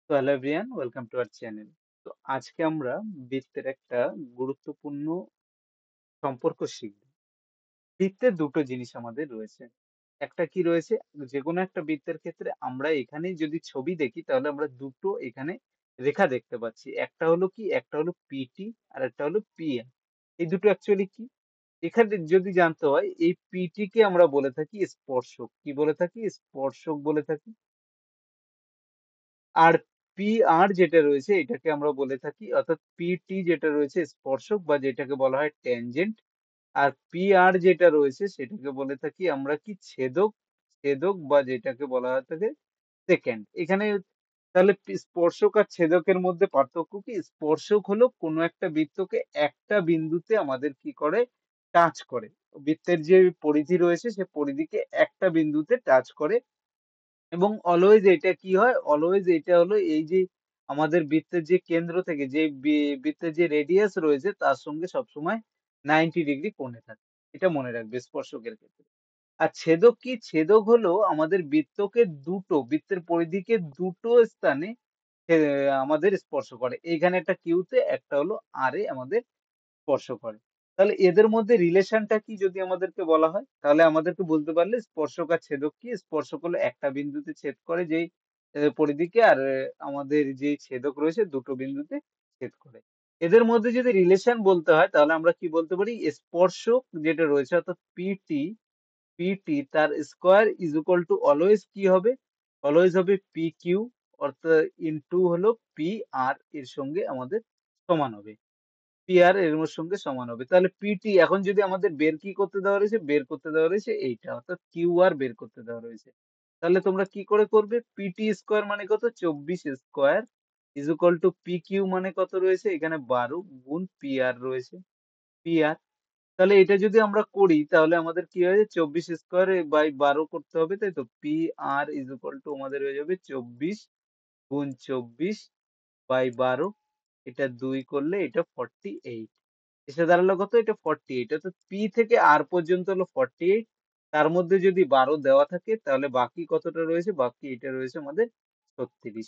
তো hello everyone, welcome to our channel. তো আজকে আমরা বৃত্তের একটা গুরুত্বপূর্ণ সম্পর্ক শিখব। বৃত্তের দুটো জিনিস আমাদের রয়েছে। একটা কি রয়েছে, যেকোনো একটা বৃত্তের ক্ষেত্রে আমরা এখানে যদি ছবি দেখি তাহলে আমরা দুটো এখানে রেখা দেখতে পাচ্ছি। একটা হলো কি, একটা হলো পিটি আর একটা হলো পিএন। এই দুটো অ্যাকচুয়ালি কি, এখানে যদি জানতে হয় এই পিটি কে আমরা বলে থাকি স্পর্শক। কি বলে থাকি? স্পর্শক বলে থাকি। আর PR যেটা রয়েছে এটাকে আমরা বলে থাকি, অর্থাৎ PT যেটা রয়েছে স্পর্শক বা যেটাকে বলা হয় ট্যানজেন্ট। আর PR যেটা রয়েছে সেটাকে বলে থাকি আমরা কি, ছেদক। ছেদক বা যেটাকে বলা হয়ে থাকে সেকেন্ড। এখানে তাহলে স্পর্শক আর ছেদকের মধ্যে পার্থক্য কি? স্পর্শক হলো কোনো একটা বৃত্তকে একটা বিন্দুতে আমাদের কি করে, টাচ করে। বৃত্তের যে পরিধি রয়েছে সে পরিধিকে একটা বিন্দুতে টাচ করে। এবং অলওয়েজ এটা কি হয়, অলওয়েজ এটা হলো এই যে আমাদের বৃত্তের যে কেন্দ্র থেকে যে বৃত্তের যে রেডিয়াস রয়েছে তার সঙ্গে সবসময় 90 ডিগ্রি কোণে থাকে। এটা মনে রাখবে স্পর্শকের ক্ষেত্রে। আর ছেদক কি? ছেদক হলো আমাদের বৃত্তকে দুটো, বৃত্তের পরিধিকে দুটো স্থানে এ আমাদের স্পর্শ করে। এইখানে একটা কিউতে, একটা হলো আর এ আমাদের স্পর্শ করে। তাহলে এদের মধ্যে রিলেশনটা কি যদি আমাদেরকে বলা হয়, তাহলে আমাদেরকে বলতে পারলে স্পর্শক আর ছেদক কি? স্পর্শক হলো একটা বিন্দুতে ছেদ করে যেই পরিধিকে, আর আমাদের যেই ছেদক রয়েছে দুটো বিন্দুতে ছেদ করে। এদের মধ্যে যদি রিলেশন বলতে হয় তাহলে আমরা কি বলতে পারি? স্পর্শক যেটা রয়েছে অর্থাৎ পিটি তার square is equal to always কি হবে? অলওয়েজ হবে PQ, অর্থাৎ ইনটু হলো PR এর সঙ্গে আমাদের সমান হবে। PR এর সঙ্গে সমান হবে। তাহলে পিটি এখন যদি আমাদের বের কি করতে দেওয়া রয়েছে? বের করতে দেওয়া রয়েছে এইটা, অর্থাৎ QR বের করতে দেওয়া রয়েছে। তাহলে তোমরা কি করে করবে? পিটি স্কোয়ার মানে কত? 24 square is equal to PQ মানে কত রয়েছে? এখানে 12 গুণ PR রয়েছে। PR, তাহলে এটা যদি আমরা করি তাহলে আমাদের কি হয়ে যাবে? 24 স্কোয়ার বাই 12 করতে হবে, তাই তো? PR ইজ ইকুয়াল টু আমাদের হয়ে যাবে 24 গুণ 24 বাই 12। এটা 2 করলে এটা 48। এসে দাঁড়ালো কত? এটা 48। অর্থাৎ P থেকে R পর্যন্ত হলো 48। তার মধ্যে যদি 12 দেওয়া থাকে তাহলে বাকি কতটা রয়েছে? বাকি এটা রয়েছে আমাদের 36।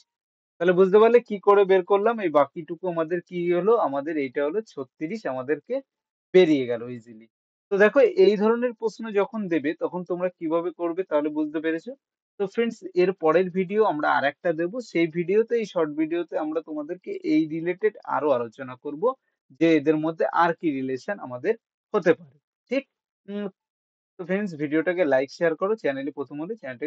তাহলে বুঝতে পারলে কি করে বের করলাম? এই বাকিটুকু আমাদের কি হলো? আমাদের এইটা হলো 36 আমাদেরকে বেরিয়ে গেল ইজিলি। তো দেখো এই ধরনের প্রশ্ন যখন দেবে তখন তোমরা কিভাবে করবে তাহলে বুঝতে পেরেছো? তো ফ্রেন্ডস, এর পরের ভিডিও আমরা আরেকটা দেব। সেই ভিডিওতে, এই শর্ট ভিডিওতে আমরা তোমাদেরকে এই রিলেটেড আরো আলোচনা করব যে এদের মধ্যে আর কি রিলেশন আমাদের হতে পারে। ঠিক? তো ফ্রেন্ডস, ভিডিওটাকে লাইক শেয়ার করো। চ্যানেলে প্রথম হলে চ্যানেলটাকে